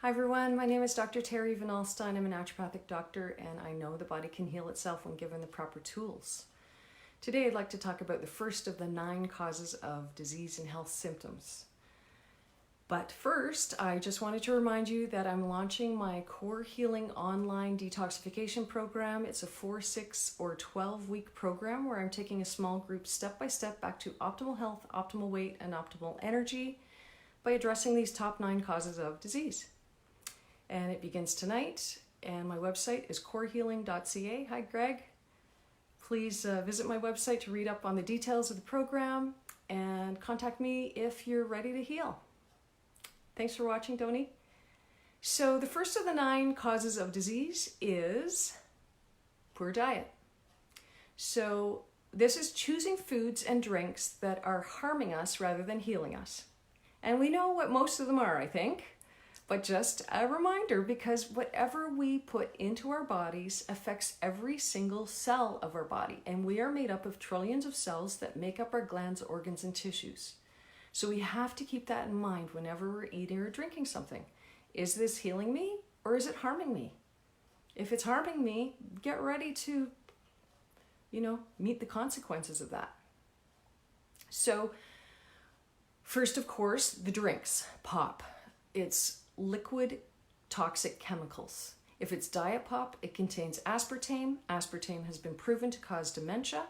Hi everyone, my name is Dr. Terry Van Alstyne. I'm a naturopathic doctor and I know the body can heal itself when given the proper tools. Today I'd like to talk about the first of the 9 causes of disease and health symptoms. But first, I just wanted to remind you that I'm launching my Core Healing online detoxification program. It's a 4, 6, or 12-week program where I'm taking a small group step by step back to optimal health, optimal weight, and optimal energy by addressing these top 9 causes of disease. And it begins tonight, and my website is corehealing.ca. Hi, Greg. Please visit my website to read up on the details of the program and contact me if you're ready to heal. Thanks for watching, Doni. So the first of the 9 causes of disease is poor diet. So this is choosing foods and drinks that are harming us rather than healing us. And we know what most of them are, I think. But just a reminder, because whatever we put into our bodies affects every single cell of our body. And we are made up of trillions of cells that make up our glands, organs, and tissues. So we have to keep that in mind whenever we're eating or drinking something. Is this healing me or is it harming me? If it's harming me, get ready to, meet the consequences of that. So first, of course, the drinks, pop. It's liquid toxic chemicals. If it's diet pop, it contains aspartame. Aspartame has been proven to cause dementia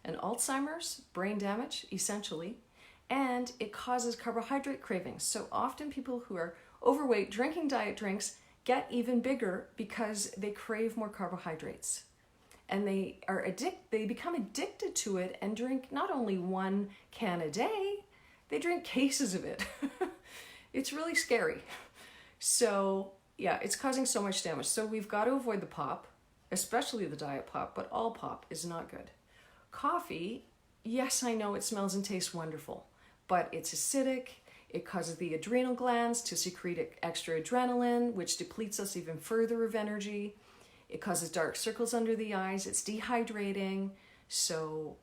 and Alzheimer's, brain damage, essentially, and it causes carbohydrate cravings. So often people who are overweight drinking diet drinks get even bigger because they crave more carbohydrates. And they become addicted to it and drink not only 1 can a day, they drink cases of it. It's really scary. So yeah, it's causing so much damage. So we've got to avoid the pop, especially the diet pop, but all pop is not good. Coffee, yes, I know it smells and tastes wonderful, but it's acidic. It causes the adrenal glands to secrete extra adrenaline, which depletes us even further of energy. It causes dark circles under the eyes. It's dehydrating. So,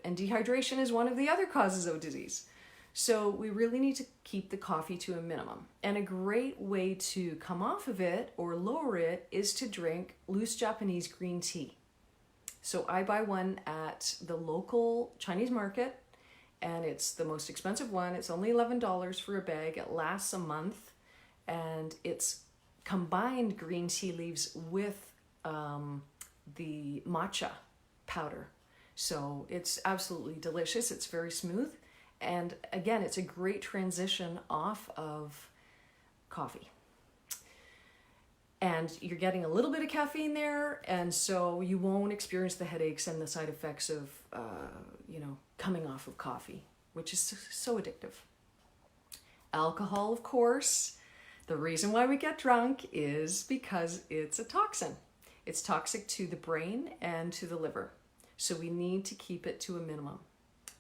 and dehydration is one of the other causes of disease. So we really need to keep the coffee to a minimum. And a great way to come off of it or lower it is to drink loose Japanese green tea. So I buy one at the local Chinese market, and it's the most expensive one. It's only $11 for a bag. It lasts a month, and it's combined green tea leaves with the matcha powder. So it's absolutely delicious. It's very smooth. And again, it's a great transition off of coffee. And you're getting a little bit of caffeine there, and so you won't experience the headaches and the side effects of, coming off of coffee, which is so addictive. Alcohol, of course. The reason why we get drunk is because it's a toxin. It's toxic to the brain and to the liver. So we need to keep it to a minimum.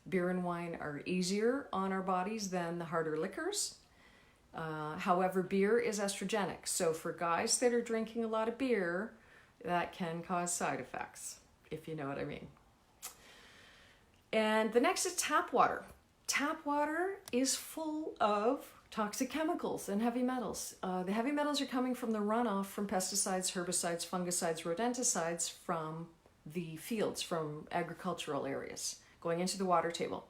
Beer and wine are easier on our bodies than the harder liquors. However, beer is estrogenic. So for guys that are drinking a lot of beer, that can cause side effects, if you know what I mean. And the next is tap water. Tap water is full of toxic chemicals and heavy metals. The heavy metals are coming from the runoff from pesticides, herbicides, fungicides, rodenticides from the fields, from agricultural areas, going into the water table.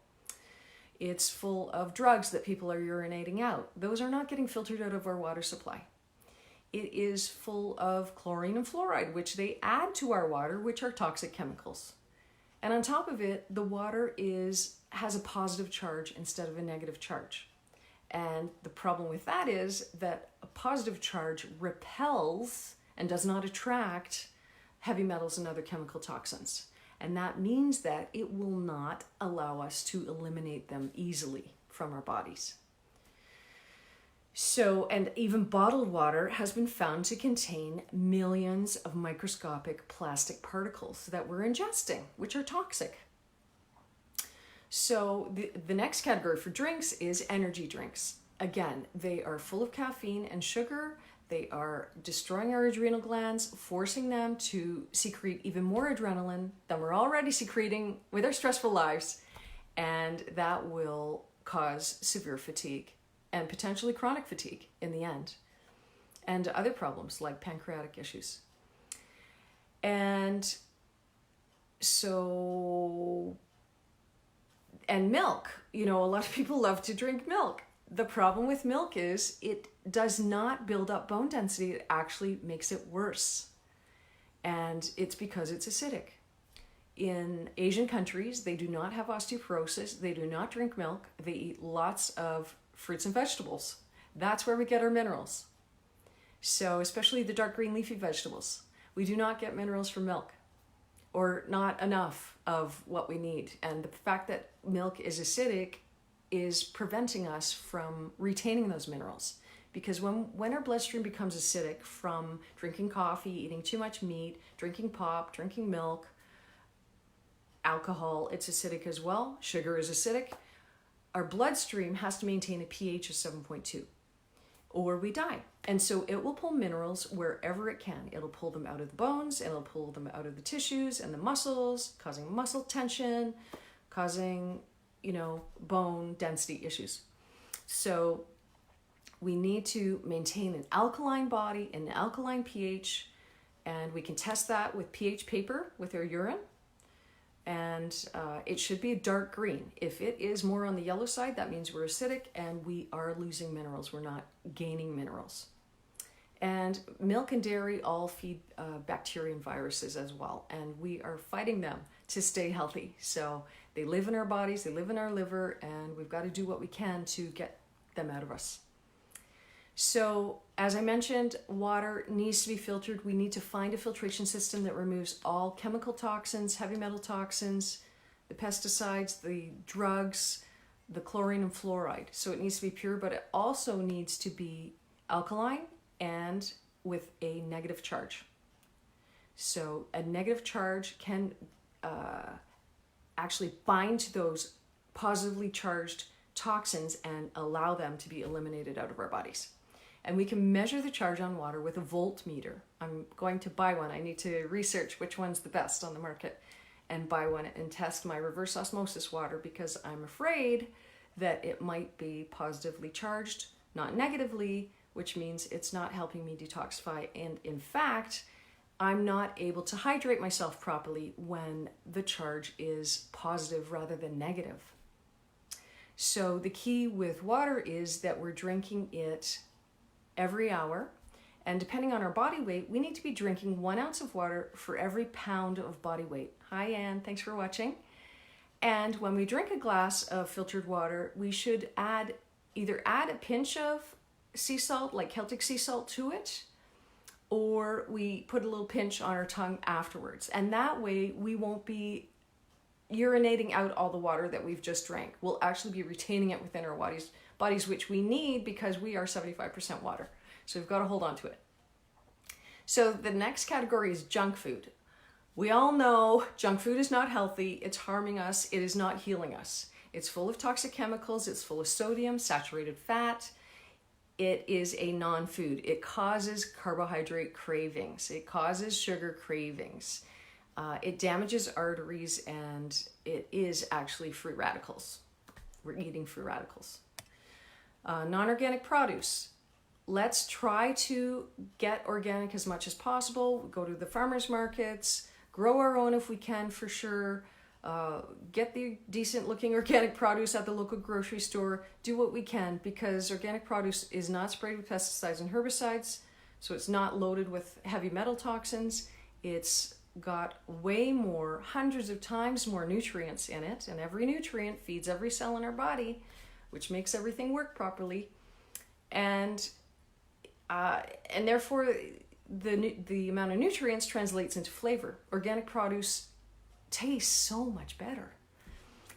It's full of drugs that people are urinating out. Those are not getting filtered out of our water supply. It is full of chlorine and fluoride, which they add to our water, which are toxic chemicals. And on top of it, the water has a positive charge instead of a negative charge. And the problem with that is that a positive charge repels and does not attract heavy metals and other chemical toxins. And that means that it will not allow us to eliminate them easily from our bodies. So, and even bottled water has been found to contain millions of microscopic plastic particles that we're ingesting, which are toxic. So the next category for drinks is energy drinks. Again, they are full of caffeine and sugar. They are destroying our adrenal glands, forcing them to secrete even more adrenaline than we're already secreting with our stressful lives. And that will cause severe fatigue and potentially chronic fatigue in the end. and other problems like pancreatic issues. And so, and milk, you know, a lot of people love to drink milk. The problem with milk is it does not build up bone density. It actually makes it worse. And it's because it's acidic. In Asian countries, they do not have osteoporosis. They do not drink milk. They eat lots of fruits and vegetables. That's where we get our minerals. So especially the dark green leafy vegetables. We do not get minerals from milk, or not enough of what we need. And the fact that milk is acidic is preventing us from retaining those minerals. Because when our bloodstream becomes acidic from drinking coffee, eating too much meat, drinking pop, drinking milk, alcohol, it's acidic as well. Sugar is acidic. Our bloodstream has to maintain a pH of 7.2 or we die. And so it will pull minerals wherever it can. It'll pull them out of the bones, and it'll pull them out of the tissues and the muscles, causing muscle tension, causing, you know, bone density issues. So we need to maintain an alkaline body, an alkaline pH, and we can test that with pH paper with our urine. And it should be a dark green. If it is more on the yellow side, that means we're acidic and we are losing minerals. We're not gaining minerals. And milk and dairy all feed bacteria and viruses as well. And we are fighting them to stay healthy. So they live in our bodies, they live in our liver, and we've got to do what we can to get them out of us. So, as I mentioned, water needs to be filtered. We need to find a filtration system that removes all chemical toxins, heavy metal toxins, the pesticides, the drugs, the chlorine and fluoride. So it needs to be pure, but it also needs to be alkaline and with a negative charge. So a negative charge can actually bind to those positively charged toxins and allow them to be eliminated out of our bodies. And we can measure the charge on water with a voltmeter. I'm going to buy one. I need to research which one's the best on the market and buy one and test my reverse osmosis water, because I'm afraid that it might be positively charged, not negatively, which means it's not helping me detoxify. And in fact, I'm not able to hydrate myself properly when the charge is positive rather than negative. So the key with water is that we're drinking it every hour, and depending on our body weight, we need to be drinking 1 ounce of water for every pound of body weight. Hi Anne, thanks for watching. And when we drink a glass of filtered water, we should either add a pinch of sea salt, like Celtic sea salt, to it, or we put a little pinch on our tongue afterwards. And that way we won't be urinating out all the water that we've just drank. We'll actually be retaining it within our bodies, which we need because we are 75% water. So we've got to hold on to it. So the next category is junk food. We all know junk food is not healthy. It's harming us. It is not healing us. It's full of toxic chemicals. It's full of sodium, saturated fat. It is a non-food. It causes carbohydrate cravings. It causes sugar cravings. It damages arteries, and it is actually free radicals. We're eating free radicals. Non-organic produce. Let's try to get organic as much as possible. Go to the farmers markets, grow our own if we can, for sure. Get the decent looking organic produce at the local grocery store. Do what we can, because organic produce is not sprayed with pesticides and herbicides, so it's not loaded with heavy metal toxins. It's got way more, hundreds of times more nutrients in it, and every nutrient feeds every cell in our body, which makes everything work properly. And therefore the amount of nutrients translates into flavor. Organic produce tastes so much better.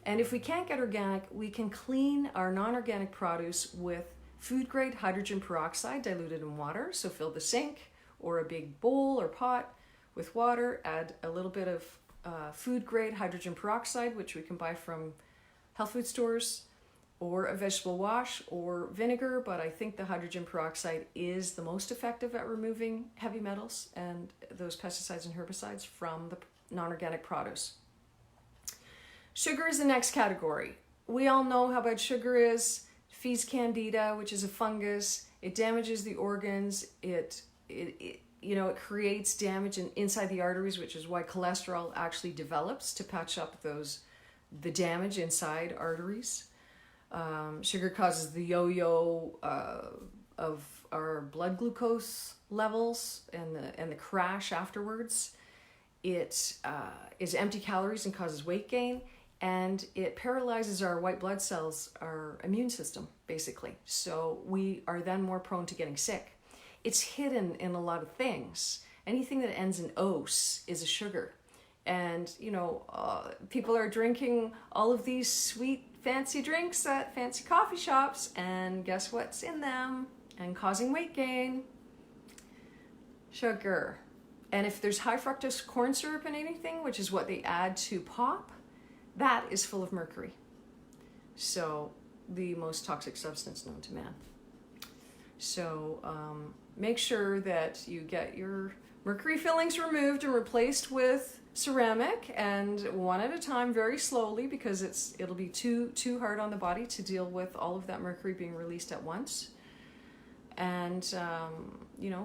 And if we can't get organic, we can clean our non-organic produce with food grade hydrogen peroxide diluted in water. So fill the sink or a big bowl or pot with water, add a little bit of food grade hydrogen peroxide, which we can buy from health food stores, or a vegetable wash or vinegar, but I think the hydrogen peroxide is the most effective at removing heavy metals and those pesticides and herbicides from the non-organic produce. Sugar is the next category. We all know how bad sugar is. It feeds candida, which is a fungus. It damages the organs. It creates damage inside the arteries, which is why cholesterol actually develops to patch up the damage inside arteries. Sugar causes the yo-yo of our blood glucose levels and the crash afterwards. It is empty calories and causes weight gain, and it paralyzes our white blood cells, our immune system, basically. So we are then more prone to getting sick. It's hidden in a lot of things. Anything that ends in ose is a sugar. And, people are drinking all of these sweet, fancy drinks at fancy coffee shops, and guess what's in them and causing weight gain? Sugar. And if there's high fructose corn syrup in anything, which is what they add to pop, that is full of mercury. So the most toxic substance known to man. So make sure that you get your mercury fillings removed and replaced with ceramic, and one at a time, very slowly, because it'll be too hard on the body to deal with all of that mercury being released at once. And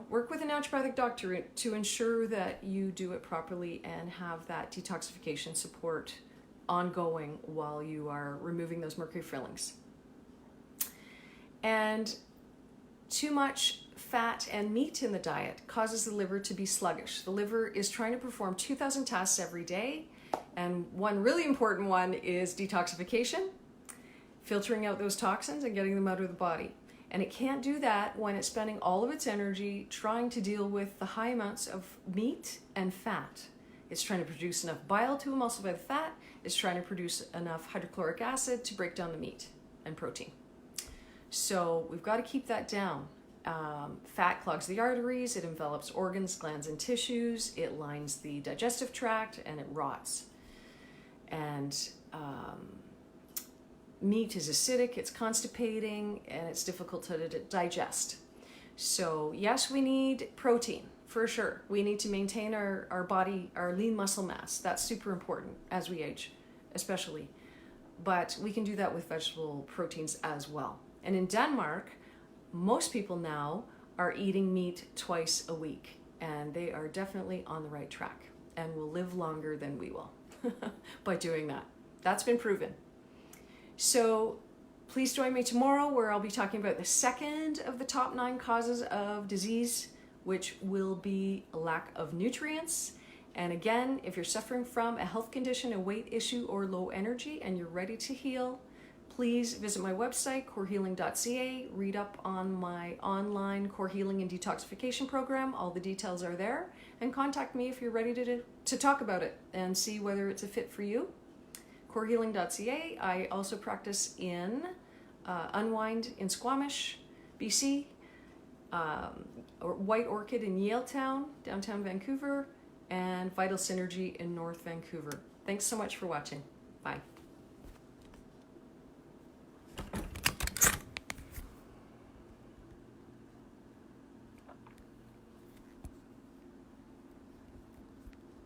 work with a naturopathic doctor to ensure that you do it properly and have that detoxification support ongoing while you are removing those mercury fillings. And too much fat and meat in the diet causes the liver to be sluggish. The liver is trying to perform 2,000 tasks every day, and one really important one is detoxification, filtering out those toxins and getting them out of the body. And it can't do that when it's spending all of its energy trying to deal with the high amounts of meat and fat. It's trying to produce enough bile to emulsify the fat. It's trying to produce enough hydrochloric acid to break down the meat and protein. So we've got to keep that down. Fat clogs the arteries, it envelops organs, glands, and tissues, it lines the digestive tract, and it rots. And meat is acidic, it's constipating, and it's difficult to digest. So yes, we need protein, for sure. We need to maintain our body, our lean muscle mass. That's super important as we age, especially. But we can do that with vegetable proteins as well. And in Denmark, most people now are eating meat twice a week, and they are definitely on the right track and will live longer than we will by doing that. That's been proven. So please join me tomorrow, where I'll be talking about the second of the top 9 causes of disease, which will be a lack of nutrients. And again, if you're suffering from a health condition, a weight issue, or low energy, and you're ready to heal, please visit my website, corehealing.ca, read up on my online core healing and detoxification program. All the details are there. And contact me if you're ready to talk about it and see whether it's a fit for you. corehealing.ca. I also practice in Unwind in Squamish, BC, White Orchid in Yaletown, downtown Vancouver, and Vital Synergy in North Vancouver. Thanks so much for watching. Bye.